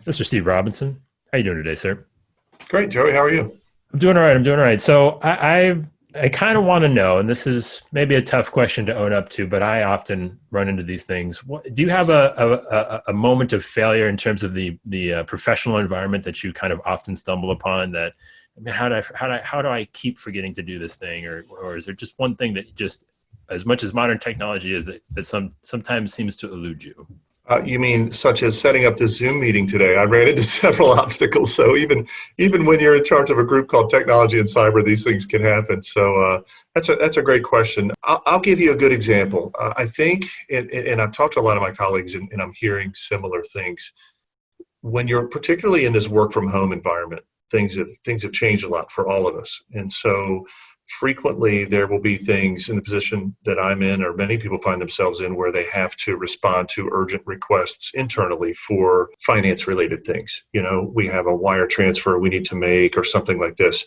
Mr. Steve Robinson. How you doing today, sir? Great, Joey. How are you? I'm doing all right. I'm doing all right. So I kind of want to know, and this is maybe a tough question to own up to, but I often run into these things. Do you have a moment of failure in terms of the professional environment that you kind of often stumble upon? That I mean, how do I keep forgetting to do this thing, or is there just one thing that just as much as modern technology is that sometimes seems to elude you? You mean such as setting up this Zoom meeting today? I ran into several obstacles. So even when you're in charge of a group called Technology and Cyber, these things can happen. So that's a great question. I'll give you a good example. I think, and I've talked to a lot of my colleagues, and I'm hearing similar things. When you're particularly in this work from home environment, things have changed a lot for all of us, and so frequently there will be things in the position that I'm in, or many people find themselves in, where they have to respond to urgent requests internally for finance related things. We have a wire transfer we need to make or something like this.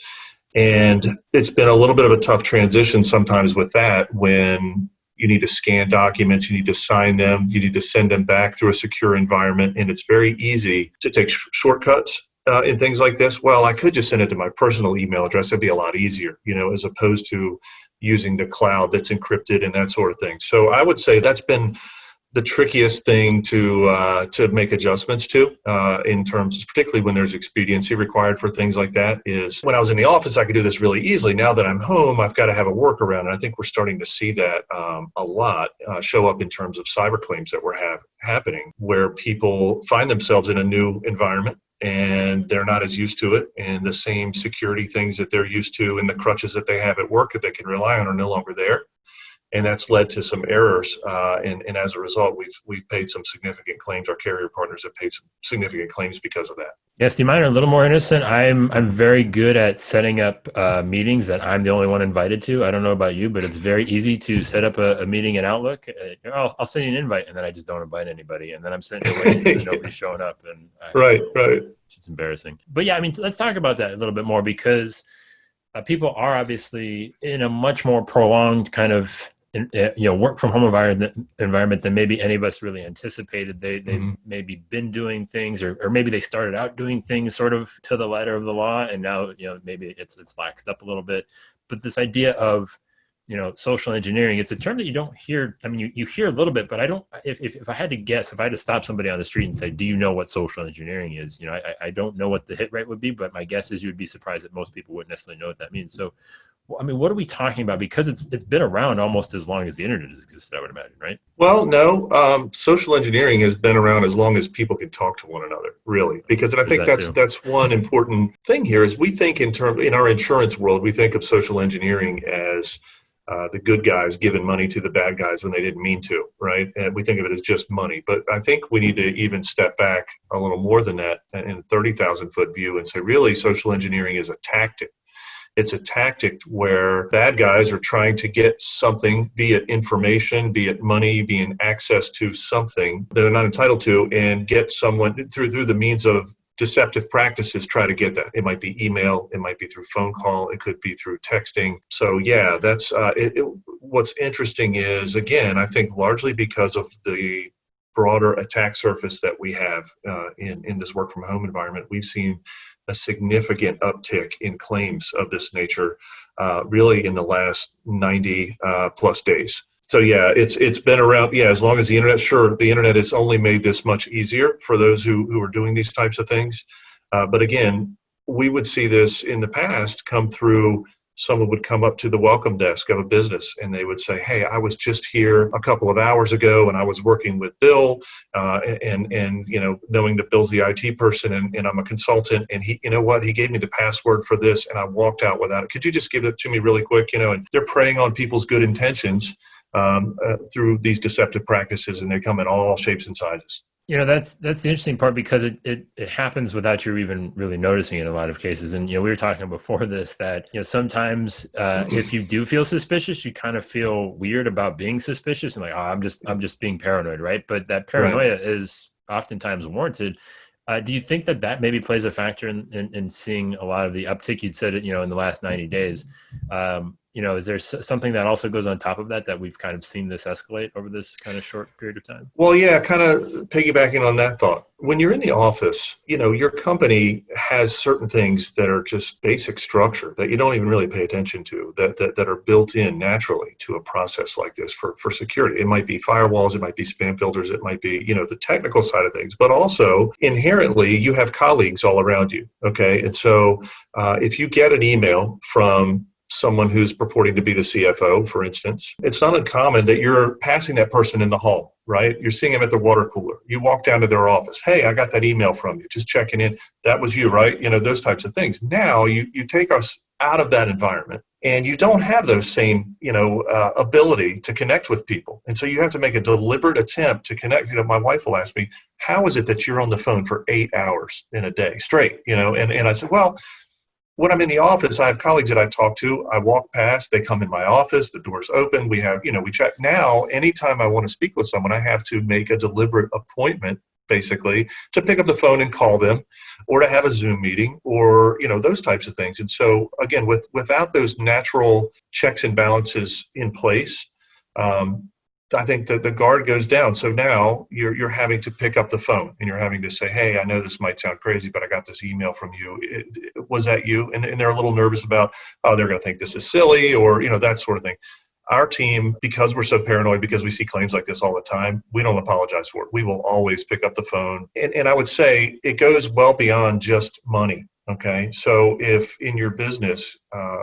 And it's been a little bit of a tough transition sometimes with that when you need to scan documents, you need to sign them, you need to send them back through a secure environment. And it's very easy to take shortcuts in things like this. Well, I could just send it to my personal email address. It'd be a lot easier, as opposed to using the cloud that's encrypted and that sort of thing. So I would say that's been the trickiest thing to make adjustments to in terms, particularly when there's expediency required for things like that. Is when I was in the office, I could do this really easily. Now that I'm home, I've got to have a workaround. And I think we're starting to see that a lot show up in terms of cyber claims that we're happening, where people find themselves in a new environment and they're not as used to it, and the same security things that they're used to and the crutches that they have at work that they can rely on are no longer there. And that's led to some errors. And as a result, we've paid some significant claims. Our carrier partners have paid some significant claims because of that. Yes, do you mind are a little more innocent? I'm very good at setting up meetings that I'm the only one invited to. I don't know about you, but it's very easy to set up a meeting in Outlook. I'll send you an invite, and then I just don't invite anybody, and then I'm sitting there waiting, and nobody's showing up, and Right, right. it's embarrassing. But yeah, I mean, let's talk about that a little bit more because people are obviously in a much more prolonged kind of work from home environment than maybe any of us really anticipated. They've Mhm. maybe been doing things, or maybe they started out doing things sort of to the letter of the law, and now maybe it's laxed up a little bit. But this idea of social engineering, it's a term that you don't hear. I mean, you hear a little bit, but I don't. If I had to guess, if I had to stop somebody on the street and say, "Do you know what social engineering is?" I don't know what the hit rate would be, but my guess is you would be surprised that most people wouldn't necessarily know what that means. So I mean, what are we talking about? Because it's been around almost as long as the internet has existed, I would imagine, right? Well, no, social engineering has been around as long as people can talk to one another, really. Because, and I There's think that that's too. that's one important thing here is we think in our insurance world, we think of social engineering as the good guys giving money to the bad guys when they didn't mean to, right? And we think of it as just money. But I think we need to even step back a little more than that in a 30,000-foot view and say, really, social engineering is a tactic. It's a tactic where bad guys are trying to get something, be it information, be it money, be it access to something that they're not entitled to, and get someone through the means of deceptive practices, try to get that. It might be email, it might be through phone call, it could be through texting. So yeah, that's what's interesting is, again, I think largely because of the broader attack surface that we have in this work from home environment, we've seen a significant uptick in claims of this nature, really in the last 90 plus days. So yeah, it's been around. Yeah, as long as the internet, sure, the internet has only made this much easier for those who are doing these types of things. But again, we would see this in the past come through. Someone would come up to the welcome desk of a business and they would say, "Hey, I was just here a couple of hours ago, and I was working with Bill, and knowing that Bill's the IT person, and I'm a consultant, and he, he gave me the password for this, and I walked out without it. Could you just give it to me really quick?" And they're preying on people's good intentions through these deceptive practices, and they come in all shapes and sizes. That's the interesting part because it happens without you even really noticing it in a lot of cases. And we were talking before this that sometimes if you do feel suspicious, you kind of feel weird about being suspicious and like, oh, I'm just being paranoid, right? But that Right. paranoia is oftentimes warranted. Do you think that maybe plays a factor in seeing a lot of the uptick? You'd said it, in the last 90 days. is there something that also goes on top of that we've kind of seen this escalate over this kind of short period of time? Well, yeah, kind of piggybacking on that thought. When you're in the office, your company has certain things that are just basic structure that you don't even really pay attention to, that are built in naturally to a process like this for security. It might be firewalls, it might be spam filters, it might be, the technical side of things, but also inherently you have colleagues all around you. Okay. And so if you get an email from someone who's purporting to be the CFO, for instance, it's not uncommon that you're passing that person in the hall, right? You're seeing them at the water cooler. You walk down to their office. Hey, I got that email from you. Just checking in. That was you, right? Those types of things. Now you take us out of that environment and you don't have those same, ability to connect with people. And so you have to make a deliberate attempt to connect. My wife will ask me, how is it that you're on the phone for 8 hours in a day straight? And I said, well, when I'm in the office, I have colleagues that I talk to. I walk past, they come in my office, the door's open, we chat. Now, anytime I want to speak with someone, I have to make a deliberate appointment, basically, to pick up the phone and call them, or to have a Zoom meeting, or, those types of things. And so, again, without those natural checks and balances in place, I think that the guard goes down. So now you're having to pick up the phone and you're having to say, hey, I know this might sound crazy, but I got this email from you. Was that you? And they're a little nervous about, oh, they're going to think this is silly, or, that sort of thing. Our team, because we're so paranoid, because we see claims like this all the time, we don't apologize for it. We will always pick up the phone. And I would say it goes well beyond just money. Okay. So if in your business,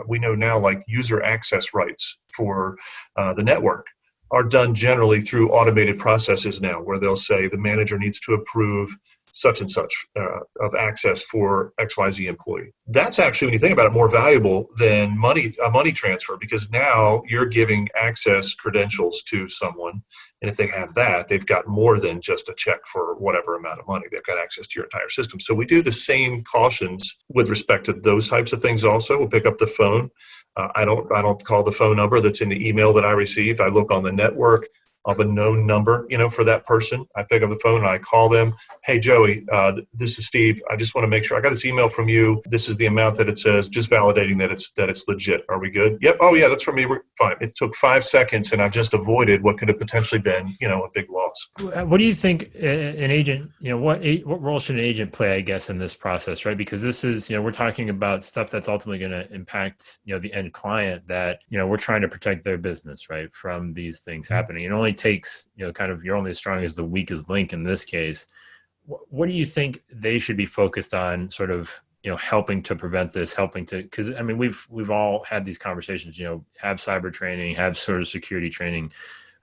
we know now, like, user access rights for the network are done generally through automated processes now, where they'll say the manager needs to approve such and such of access for XYZ employee. That's actually, when you think about it, more valuable than a money transfer, because now you're giving access credentials to someone. And if they have that, they've got more than just a check for whatever amount of money. They've got access to your entire system. So we do the same cautions with respect to those types of things also. We'll pick up the phone. I don't call the phone number that's in the email that I received. I look on the network of a known number, for that person. I pick up the phone and I call them. Hey, Joey, this is Steve. I just want to make sure I got this email from you. This is the amount that it says, just validating that it's legit. Are we good? Yep. Oh yeah, that's from me. We're fine. It took 5 seconds and I just avoided what could have potentially been, a big loss. What do you think an agent, what role should an agent play, I guess, in this process, right? Because this is, we're talking about stuff that's ultimately going to impact, the end client that, we're trying to protect their business, right, from these things happening. It only takes, kind of, you're only as strong as the weakest link in this case. What do you think they should be focused on, sort of, helping to prevent this, because I mean, we've all had these conversations, have cyber training, have sort of security training,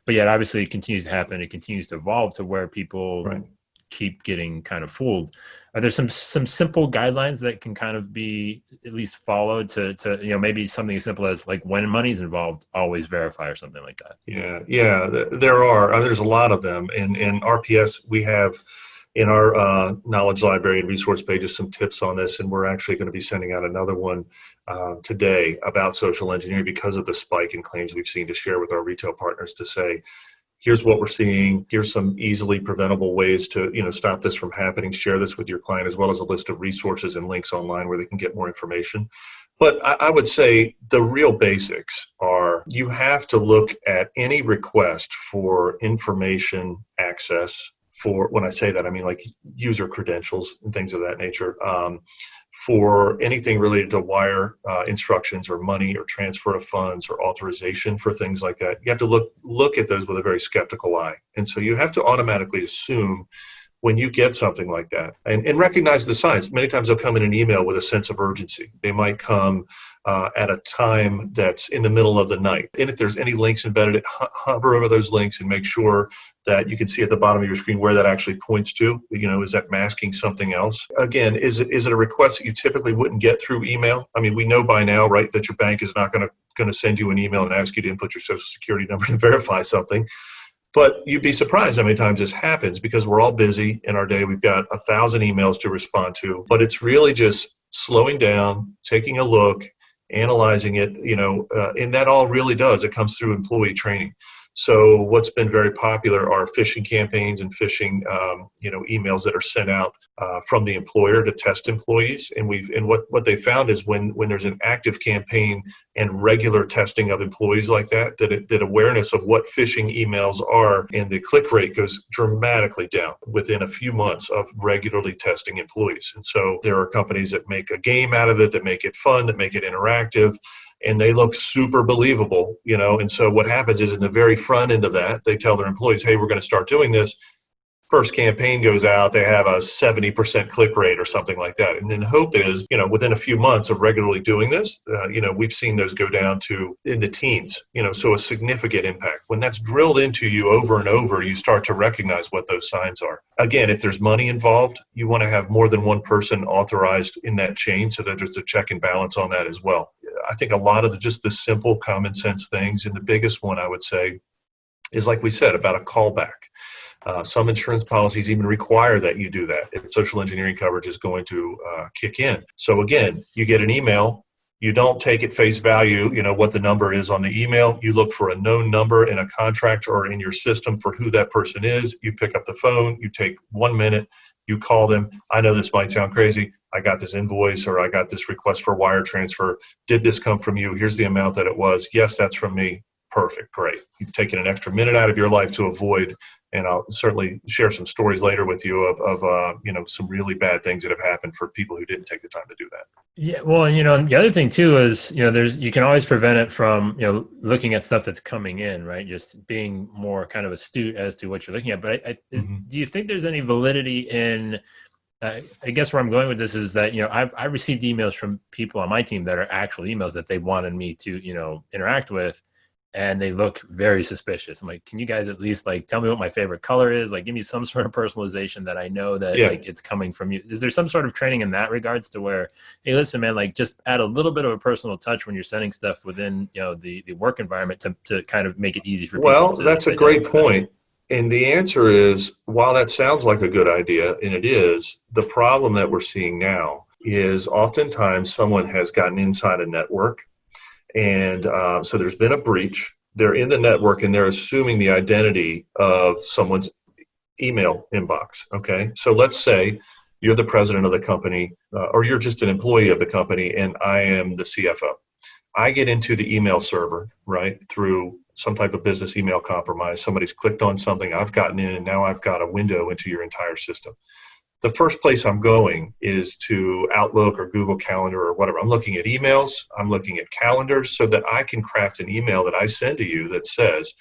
but yet obviously it continues to happen. It continues to evolve to where people keep getting kind of fooled. Are there some simple guidelines that can kind of be at least followed to maybe something as simple as, like, when money's involved, always verify, or something like that? Yeah, there are. There's a lot of them. In RPS, we have in our knowledge library and resource pages some tips on this, and we're actually going to be sending out another one today about social engineering, because of the spike in claims we've seen, to share with our retail partners, to say, here's what we're seeing. Here's some easily preventable ways to, stop this from happening. Share this with your client, as well as a list of resources and links online where they can get more information. But I would say the real basics are, you have to look at any request for information access. For, when I say that, I mean like user credentials and things of that nature. For anything related to wire instructions, or money, or transfer of funds, or authorization for things like that, you have to look at those with a very skeptical eye. And so you have to automatically assume, when you get something like that, and recognize the signs. Many times they'll come in an email with a sense of urgency. They might come at a time that's in the middle of the night. And if there's any links embedded, hover over those links and make sure that you can see at the bottom of your screen where that actually points to. Is that masking something else? Again, is it a request that you typically wouldn't get through email? I mean, we know by now, right, that your bank is not going to send you an email and ask you to input your social security number to verify something. But you'd be surprised how many times this happens, because we're all busy in our day. We've got 1,000 emails to respond to, but it's really just slowing down, taking a look, analyzing it, and that all really does. It comes through employee training. So what's been very popular are phishing campaigns and phishing, emails that are sent out from the employer to test employees. And what they found is, when there's an active campaign and regular testing of employees like that awareness of what phishing emails are and the click rate goes dramatically down within a few months of regularly testing employees. And so there are companies that make a game out of it, that make it fun, that make it interactive, and they look super believable, and so what happens is in the very front end of that, they tell their employees, hey, we're going to start doing this. First campaign goes out, they have a 70% click rate or something like that. And then the hope is, within a few months of regularly doing this, we've seen those go down to in the teens, so a significant impact. When that's drilled into you over and over, you start to recognize what those signs are. Again, if there's money involved, you want to have more than one person authorized in that chain so that there's a check and balance on that as well. I think a lot of just the simple common sense things, and the biggest one I would say is, like we said, about a callback. Some insurance policies even require that you do that if social engineering coverage is going to kick in. So again, you get an email, you don't take at face value, what the number is on the email. You look for a known number in a contract or in your system for who that person is. You pick up the phone, you take 1 minute, you call them. I know this might sound crazy. I got this invoice or I got this request for wire transfer. Did this come from you? Here's the amount that it was. Yes, that's from me. Perfect. Great. You've taken an extra minute out of your life to avoid, and I'll certainly share some stories later with you of some really bad things that have happened for people who didn't take the time to do that. Yeah, well, and the other thing too is, you can always prevent it from, looking at stuff that's coming in, right? Just being more kind of astute as to what you're looking at. But do you think there's any validity in, I guess where I'm going with this is that, I've received emails from people on my team that are actual emails that they've wanted me to, interact with, and they look very suspicious. I'm like, can you guys at least tell me what my favorite color is? Give me some sort of personalization that I know that it's coming from you. Is there some sort of training in that regards to where, hey, listen, man, just add a little bit of a personal touch when you're sending stuff within, the work environment to kind of make it easy for people? Well, that's a great point. And the answer is, while that sounds like a good idea, and it is, the problem that we're seeing now is oftentimes someone has gotten inside a network. And so there's been a breach. They're in the network and they're assuming the identity of someone's email inbox. Okay. So let's say you're the president of the company or you're just an employee of the company and I am the CFO. I get into the email server, right, through some type of business email compromise. Somebody's clicked on something, I've gotten in, and now I've got a window into your entire system. The first place I'm going is to Outlook or Google Calendar or whatever. I'm looking at emails. I'm looking at calendars so that I can craft an email that I send to you that says,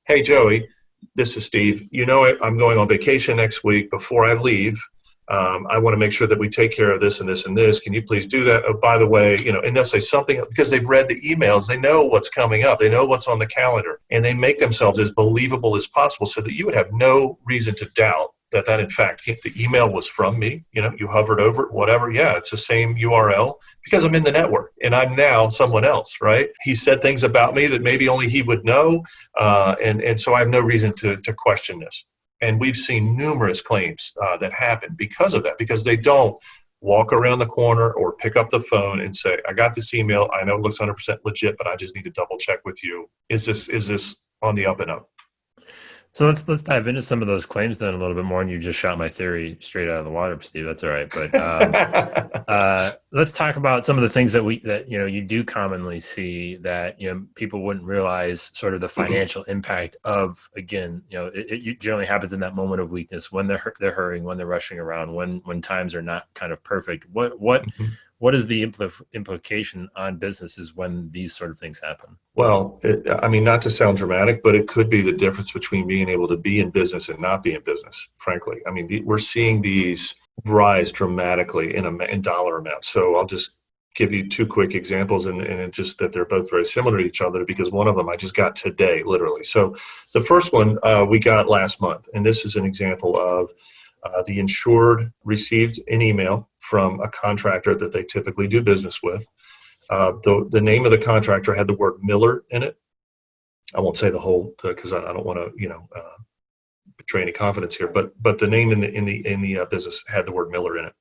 hey, Joey, this is Steve. I'm going on vacation next week. Before I leave, I want to make sure that we take care of this and this and this. Can you please do that? Oh, by the way, and they'll say something because they've read the emails. They know what's coming up. They know what's on the calendar, and they make themselves as believable as possible so that you would have no reason to doubt that in fact the email was from me. You hovered over it, whatever. Yeah, it's the same URL because I'm in the network and I'm now someone else, right? He said things about me that maybe only he would know, and so I have no reason to question this. And we've seen numerous claims that happen because of that, because they don't walk around the corner or pick up the phone and say, I got this email. I know it looks 100% legit, but I just need to double check with you. Is this on the up and up? So let's dive into some of those claims then a little bit more. And you just shot my theory straight out of the water, Steve. That's all right. But let's talk about some of the things that you do commonly see that people wouldn't realize sort of the financial impact of. Again, it generally happens in that moment of weakness when they're hurrying, when they're rushing around, when times are not kind of perfect. What is the implication on businesses when these sort of things happen? Well, not to sound dramatic, but it could be the difference between being able to be in business and not be in business, frankly. We're seeing these rise dramatically in dollar amounts. So I'll just give you two quick examples, and it's just that they're both very similar to each other because one of them I just got today, literally. So the first one we got last month, and this is an example of the insured received an email from a contractor that they typically do business with. The name of the contractor had the word Miller in it. I won't say the whole because I don't want to betray any confidence here. But the name in the business had the word Miller in it,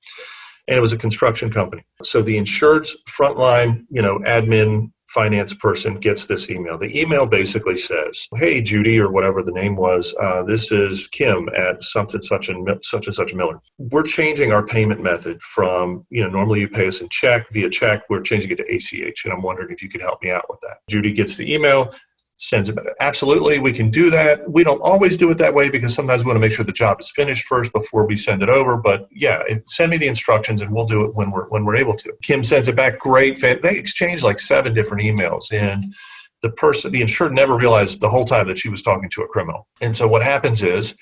and it was a construction company. So the insured's frontline admin finance person gets this email. The email basically says, "Hey, Judy," or whatever the name was, "this is Kim at such and such Miller. We're changing our payment method from, normally you pay us in via check. We're changing it to ACH, and I'm wondering if you could help me out with that." Judy gets the email, sends it back. "Absolutely, we can do that. We don't always do it that way because sometimes we want to make sure the job is finished first before we send it over. But yeah, send me the instructions and we'll do it when we're able to." Kim sends it back. Great. They exchange like 7 different emails, and the insured never realized the whole time that she was talking to a criminal. And so what happens is,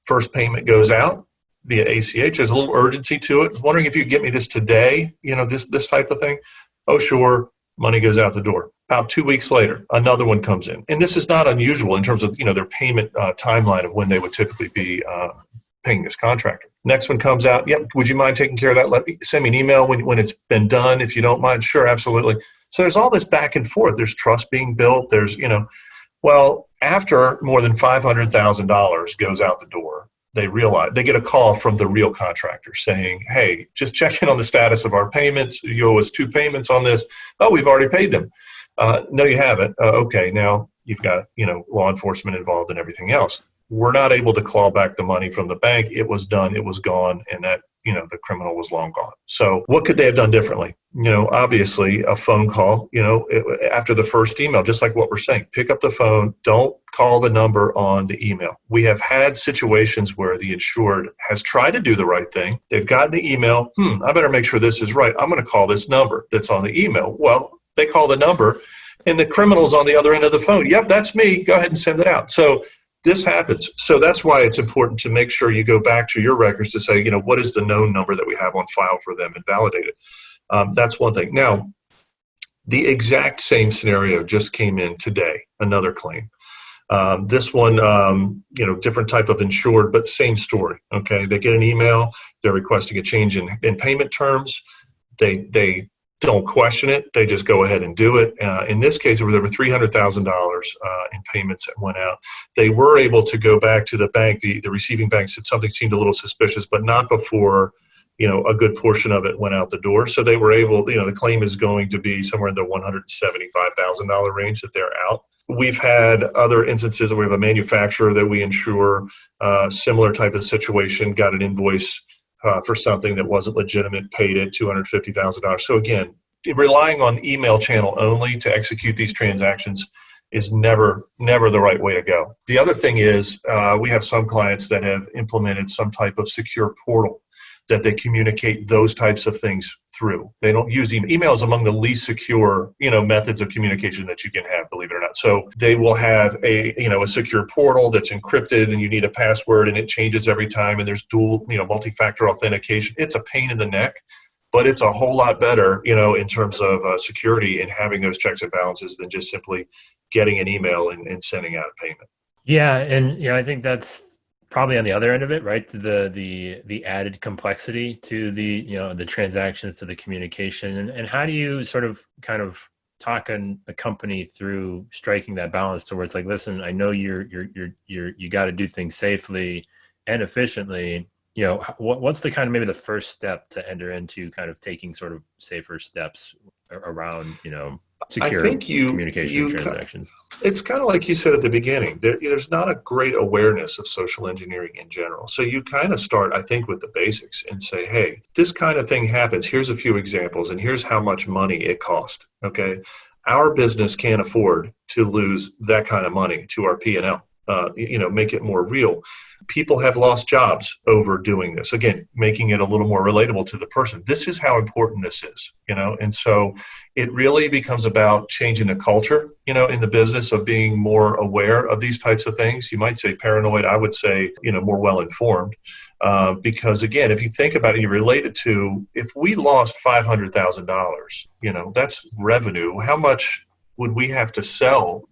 first payment goes out via ACH. There's a little urgency to it. Wondering if you could get me this today. This type of thing. "Oh, sure." Money goes out the door. About 2 weeks later, another one comes in. And this is not unusual in terms of, their payment timeline of when they would typically be paying this contractor. Next one comes out. "Yep, would you mind taking care of that? Send me an email when it's been done, if you don't mind." "Sure, absolutely." So there's all this back and forth. There's trust being built. Well, after more than $500,000 goes out the door, they get a call from the real contractor saying, "Hey, just check in on the status of our payments. You owe us 2 payments on this." "Oh, we've already paid them." "No, you haven't." "Okay, now you've got, law enforcement involved and everything else. We're not able to claw back the money from the bank. It was done. It was gone. And that, the criminal was long gone." So what could they have done differently? Obviously a phone call, after the first email, just like what we're saying, pick up the phone. Don't call the number on the email. We have had situations where the insured has tried to do the right thing. They've gotten the email. I better make sure this is right. I'm going to call this number that's on the email. Well, they call the number and the criminal's on the other end of the phone. "Yep, that's me. Go ahead and send it out." So this happens. So that's why it's important to make sure you go back to your records to say, what is the known number that we have on file for them, and validate it. That's one thing. Now, the exact same scenario just came in today, another claim. This one, different type of insured, but same story. Okay, they get an email. They're requesting a change in payment terms. They don't question it. They just go ahead and do it. In this case, there were $300,000 in payments that went out. They were able to go back to the bank. The receiving bank said something seemed a little suspicious, but not before, a good portion of it went out the door. So they were able, the claim is going to be somewhere in the $175,000 range that they're out. We've had other instances where we have a manufacturer that we insure, similar type of situation, got an invoice for something that wasn't legitimate, paid it $250,000. So again, relying on email channel only to execute these transactions is never the right way to go. The other thing is we have some clients that have implemented some type of secure portal that they communicate those types of things through. They don't use email. Email is among the least secure, methods of communication that you can have, believe it or not. So they will have a secure portal that's encrypted, and you need a password, and it changes every time, and there's dual, multi-factor authentication. It's a pain in the neck, but it's a whole lot better, in terms of security and having those checks and balances than just simply getting an email and sending out a payment. Yeah, and I think that's probably on the other end of it, right? The added complexity to the transactions, to the communication, and how do you sort of kind of talk a company through striking that balance to where it's like, listen, I know you got to do things safely and efficiently. What's the kind of maybe the first step to enter into kind of taking sort of safer steps around secure communication transactions? It's kind of like you said at the beginning. There's not a great awareness of social engineering in general. So you kind of start, I think, with the basics and say, hey, this kind of thing happens. Here's a few examples, and here's how much money it cost. Okay, our business can't afford to lose that kind of money to our P&L. Make it more real. People have lost jobs over doing this. Again, making it a little more relatable to the person. This is how important this is, and so it really becomes about changing the culture, in the business of being more aware of these types of things. You might say paranoid. I would say, more well-informed, because again, if you think about it, you relate it to, if we lost $500,000, that's revenue. How much would we have to sell?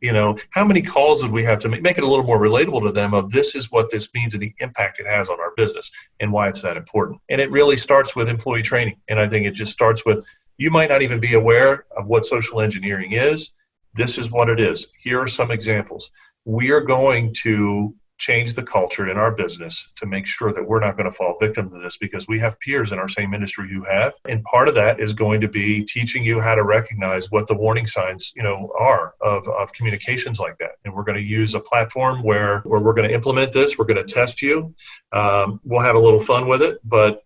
How many calls would we have to make it a little more relatable to them of this is what this means and the impact it has on our business and why it's that important. And it really starts with employee training. And I think it just starts with, you might not even be aware of what social engineering is. This is what it is. Here are some examples. We are going to change the culture in our business to make sure that we're not going to fall victim to this, because we have peers in our same industry who have. And part of that is going to be teaching you how to recognize what the warning signs, are of communications like that. And we're going to use a platform where we're going to implement this. We're going to test you. We'll have a little fun with it, but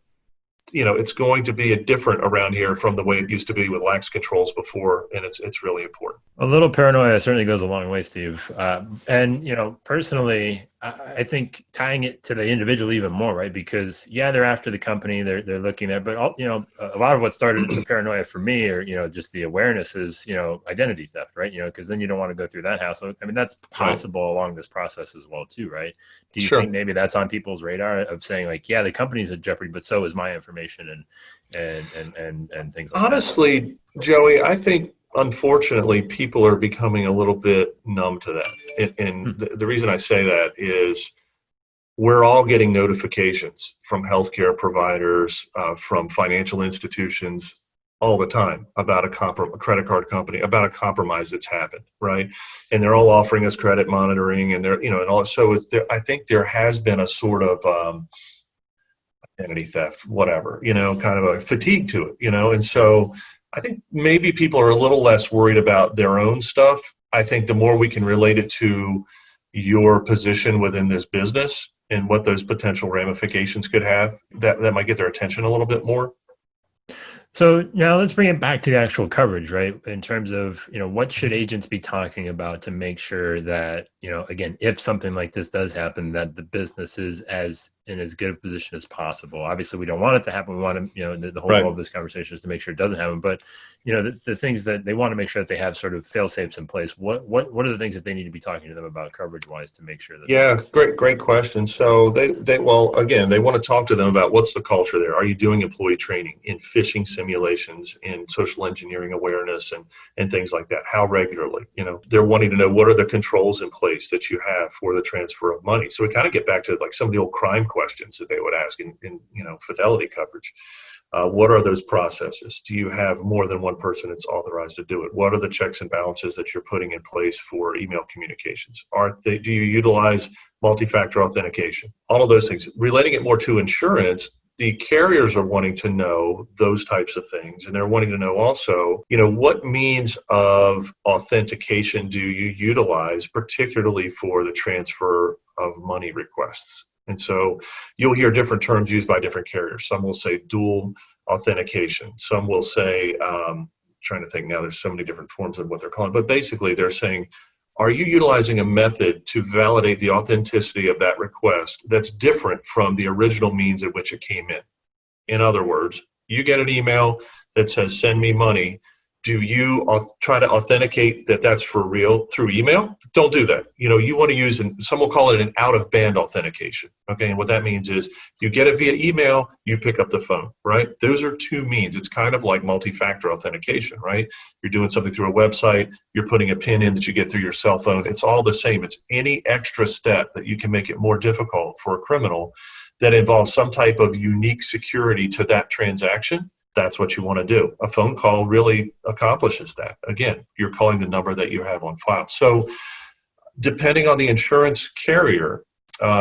it's going to be a different around here from the way it used to be with lax controls before, and it's really important. A little paranoia certainly goes a long way, Steve. And personally, I think tying it to the individual even more, right? Because they're after the company, they're looking at, but a lot of what started the paranoia for me, or just the awareness, is identity theft, right? Because then you don't want to go through that hassle. I mean, that's possible along this process as well, too, right? Do you think Sure. maybe that's on people's radar of saying like, the company's in jeopardy, but so is my information and things like that? Honestly, Joey, I think unfortunately people are becoming a little bit numb to that. And Hmm. the reason I say that is we're all getting notifications from healthcare providers, from financial institutions all the time about a credit card company, about a compromise that's happened, right? And they're all offering us credit monitoring, and and all. So I think there has been a sort of identity theft, whatever, kind of a fatigue to it, and so I think maybe people are a little less worried about their own stuff. I think the more we can relate it to your position within this business and what those potential ramifications could have, that might get their attention a little bit more. So now let's bring it back to the actual coverage, right? In terms of, what should agents be talking about to make sure that, again, if something like this does happen, that the business is in as good a position as possible. Obviously, we don't want it to happen. We want to, the whole goal Right. of this conversation is to make sure it doesn't happen. But, the things that they want to make sure that they have sort of fail safes in place. What are the things that they need to be talking to them about coverage wise to make sure that they're Yeah, great question. So well, again, they want to talk to them about what's the culture there. Are you doing employee training in phishing simulations, in social engineering awareness, and things like that? How regularly? They're wanting to know what are the controls in place that you have for the transfer of money. So we kind of get back to like some of the old crime questions that they would ask in fidelity coverage. What are those processes? Do you have more than one person that's authorized to do it? What are the checks and balances that you're putting in place for email communications? Do you utilize multi-factor authentication? All of those things. Relating it more to insurance, the carriers are wanting to know those types of things. And they're wanting to know also, what means of authentication do you utilize, particularly for the transfer of money requests? And so you'll hear different terms used by different carriers. Some will say dual authentication. Some will say, trying to think now, there's so many different forms of what they're calling, but basically they're saying, are you utilizing a method to validate the authenticity of that request that's different from the original means at which it came in? In other words, you get an email that says, send me money. Do you try to authenticate that that's for real through email? Don't do that. You want to use, some will call it an out-of-band authentication. Okay, and what that means is you get it via email, you pick up the phone, right? Those are two means. It's kind of like multi-factor authentication, right? You're doing something through a website, you're putting a PIN in that you get through your cell phone. It's all the same. It's any extra step that you can make it more difficult for a criminal that involves some type of unique security to that transaction. That's what you want to do. A phone call really accomplishes that. Again, you're calling the number that you have on file. So depending on the insurance carrier,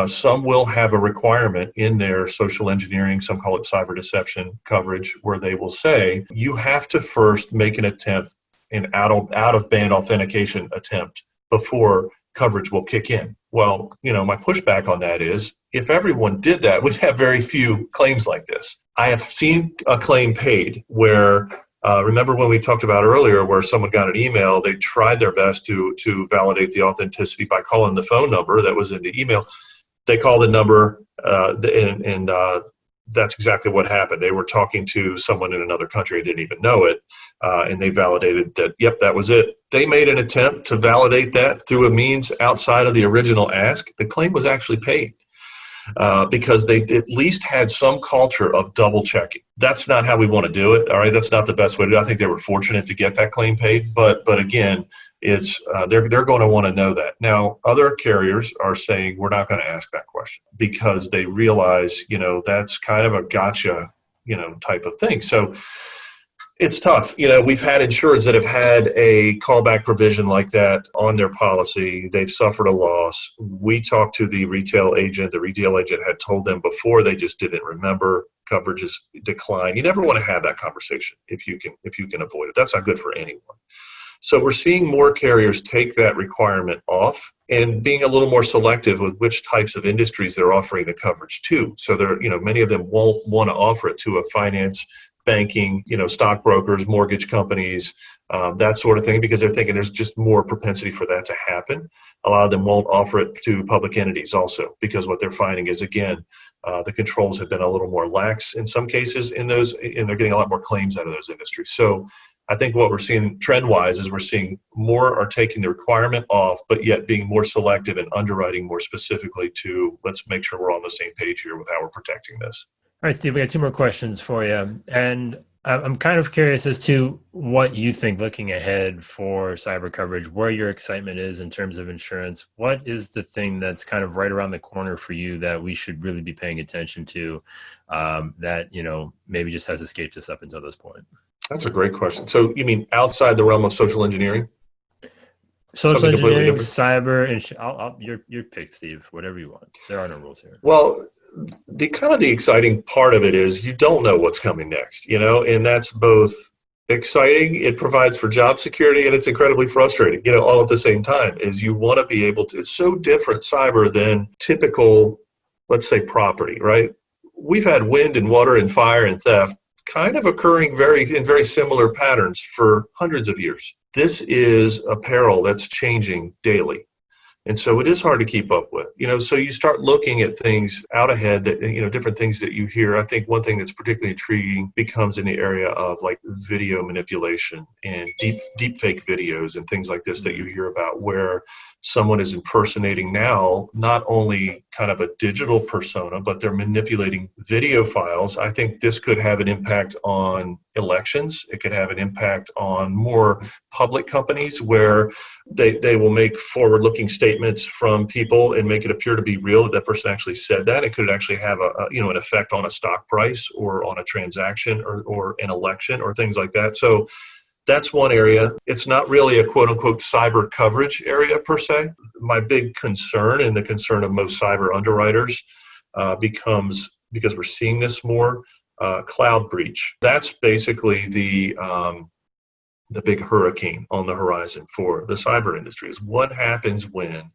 some will have a requirement in their social engineering, some call it cyber deception coverage, where they will say, you have to first make an attempt, an out-of-band authentication attempt before coverage will kick in. Well, my pushback on that is, if everyone did that, we'd have very few claims like this. I have seen a claim paid where, remember when we talked about earlier where someone got an email, they tried their best to validate the authenticity by calling the phone number that was in the email. They called the number, and that's exactly what happened. They were talking to someone in another country and didn't even know it, and they validated that, yep, that was it. They made an attempt to validate that through a means outside of the original ask. The claim was actually paid. Because they at least had some culture of double checking. That's not how we want to do it. All right, that's not the best way to do it. I think they were fortunate to get that claim paid, but again, it's they're going to want to know that. Now, other carriers are saying we're not going to ask that question because they realize that's kind of a gotcha type of thing. So It's tough. We've had insurers that have had a callback provision like that on their policy. They've suffered a loss. We talked to the retail agent. The retail agent had told them before, they just didn't remember. Coverages decline. You never want to have that conversation if you can avoid it. That's not good for anyone. So we're seeing more carriers take that requirement off and being a little more selective with which types of industries they're offering the coverage to. So many of them won't want to offer it to a finance, banking, stockbrokers, mortgage companies, that sort of thing, because they're thinking there's just more propensity for that to happen. A lot of them won't offer it to public entities also, because what they're finding is, again, the controls have been a little more lax in some cases in those, and they're getting a lot more claims out of those industries. So I think what we're seeing trend-wise is we're seeing more are taking the requirement off, but yet being more selective and underwriting more specifically to, let's make sure we're on the same page here with how we're protecting this. All right, Steve, we got two more questions for you. And I'm kind of curious as to what you think looking ahead for cyber coverage, where your excitement is in terms of insurance. What is the thing that's kind of right around the corner for you that we should really be paying attention to, that, maybe just has escaped us up until this point? That's a great question. So you mean outside the realm of social engineering? Social Something completely engineering, different? cyber, and your pick, Steve. Whatever you want. There are no rules here. Well, the exciting part of it is you don't know what's coming next, and that's both exciting. It provides for job security, and it's incredibly frustrating, all at the same time. Is you want to be able to. It's so different cyber than typical, let's say, property, right? We've had wind and water and fire and theft kind of occurring in very similar patterns for hundreds of years. This is a peril that's changing daily. And so it is hard to keep up with, so you start looking at things out ahead that, different things that you hear. I think one thing that's particularly intriguing becomes in the area of like video manipulation and deep fake videos and things like this that you hear about, where someone is impersonating now not only kind of a digital persona, but they're manipulating video files. I think this could have an impact on elections. It could have an impact on more public companies where they will make forward-looking statements from people and make it appear to be real that person actually said that. It could actually have an effect on a stock price or on a transaction or an election or things like that. So that's one area. It's not really a quote unquote cyber coverage area per se. My big concern and the concern of most cyber underwriters becomes, because we're seeing this more, cloud breach. That's basically the big hurricane on the horizon for the cyber industry. Is what happens when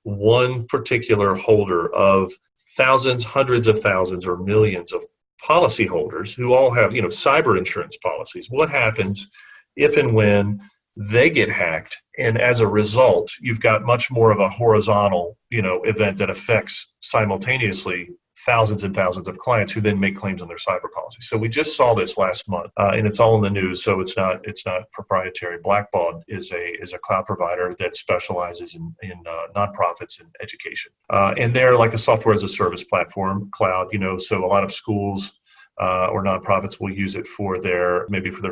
one particular holder of thousands, hundreds of thousands, or millions of policyholders who all have, cyber insurance policies. What happens if and when they get hacked, and as a result, you've got much more of a horizontal, event that affects simultaneously thousands and thousands of clients who then make claims on their cyber policy. So we just saw this last month, and it's all in the news. So it's not proprietary. Blackbaud is a cloud provider that specializes in nonprofits and education, and they're like a software as a service platform, cloud. So a lot of schools or nonprofits will use it for their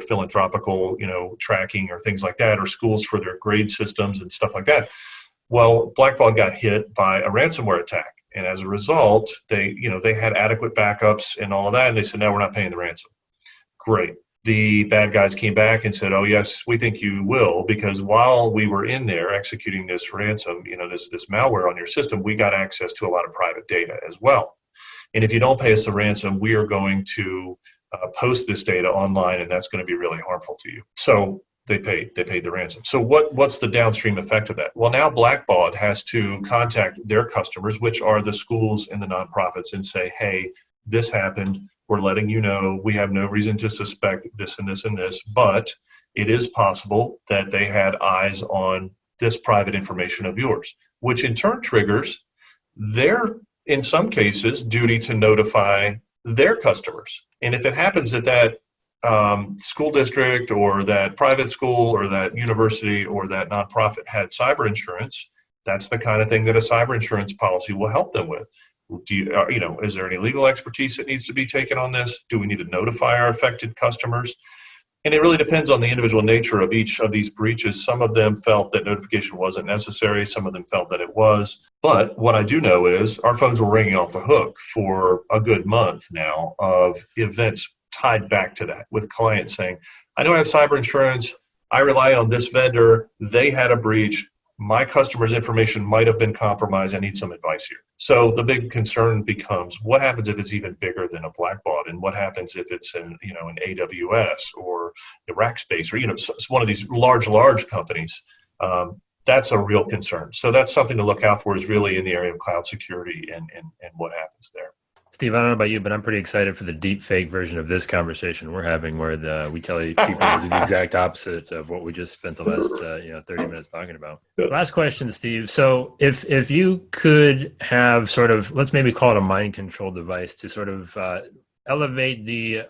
philanthropical, tracking or things like that, or schools for their grade systems and stuff like that. Well, Blackbaud got hit by a ransomware attack. And as a result, they had adequate backups and all of that. And they said, no, we're not paying the ransom. Great. The bad guys came back and said, oh, yes, we think you will, because while we were in there executing this ransom, this malware on your system, we got access to a lot of private data as well. And if you don't pay us the ransom, we are going to post this data online, and that's going to be really harmful to you. So they paid the ransom. So what's the downstream effect of that? Well, now Blackbaud has to contact their customers, which are the schools and the nonprofits, and say, hey, this happened. We're letting you know. We have no reason to suspect this and this and this, but it is possible that they had eyes on this private information of yours, which in turn triggers their, in some cases, duty to notify their customers. And if it happens that school district or that private school or that university or that nonprofit had cyber insurance, that's the kind of thing that a cyber insurance policy will help them with. Is there any legal expertise that needs to be taken on this? Do we need to notify our affected customers? And it really depends on the individual nature of each of these breaches. Some of them felt that notification wasn't necessary. Some of them felt that it was. But what I do know is our phones were ringing off the hook for a good month now of events tied back to that with clients saying, I know I have cyber insurance. I rely on this vendor. They had a breach. My customer's information might have been compromised. I need some advice here. So the big concern becomes, what happens if it's even bigger than a Blackbaud? And what happens if it's in, an AWS or a Rackspace or, it's one of these large companies? That's a real concern. So that's something to look out for, is really in the area of cloud security and what happens there. Steve, I don't know about you, but I'm pretty excited for the deep fake version of this conversation we're having, where we tell people to do the exact opposite of what we just spent the last 30 minutes talking about. Last question, Steve. So if you could have sort of, let's maybe call it a mind control device to sort of elevate the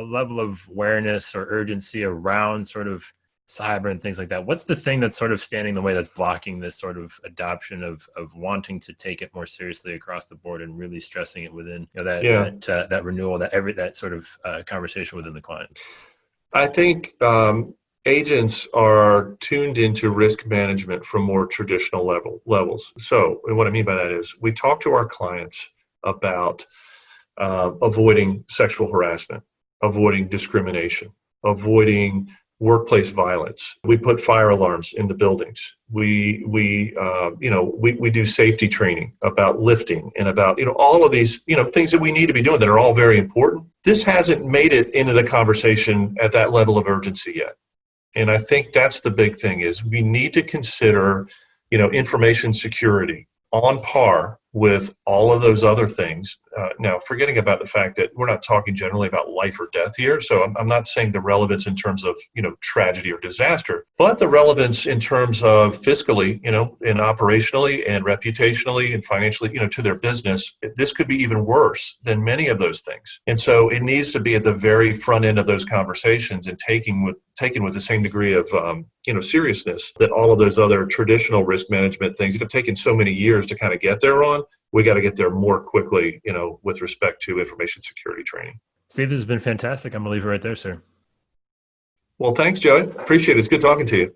level of awareness or urgency around sort of cyber and things like that, what's the thing that's sort of standing in the way, that's blocking this sort of adoption of wanting to take it more seriously across the board and really stressing it within that renewal, that sort of conversation within the client? I think agents are tuned into risk management from more traditional levels. So what I mean by that is, we talk to our clients about avoiding sexual harassment, avoiding discrimination, avoiding workplace violence. We put fire alarms in the buildings. We do safety training about lifting and about, all of these, things that we need to be doing that are all very important. This hasn't made it into the conversation at that level of urgency yet. And I think that's the big thing, is we need to consider, information security on par with all of those other things. Now, forgetting about the fact that we're not talking generally about life or death here. So I'm not saying the relevance in terms of, tragedy or disaster, but the relevance in terms of fiscally, and operationally and reputationally and financially, to their business. This could be even worse than many of those things. And so it needs to be at the very front end of those conversations and taken with the same degree of, seriousness that all of those other traditional risk management things that have taken so many years to kind of get there on. We got to get there more quickly, with respect to information security training. Steve, this has been fantastic. I'm going to leave it right there, sir. Well, thanks, Joey. Appreciate it. It's good talking to you.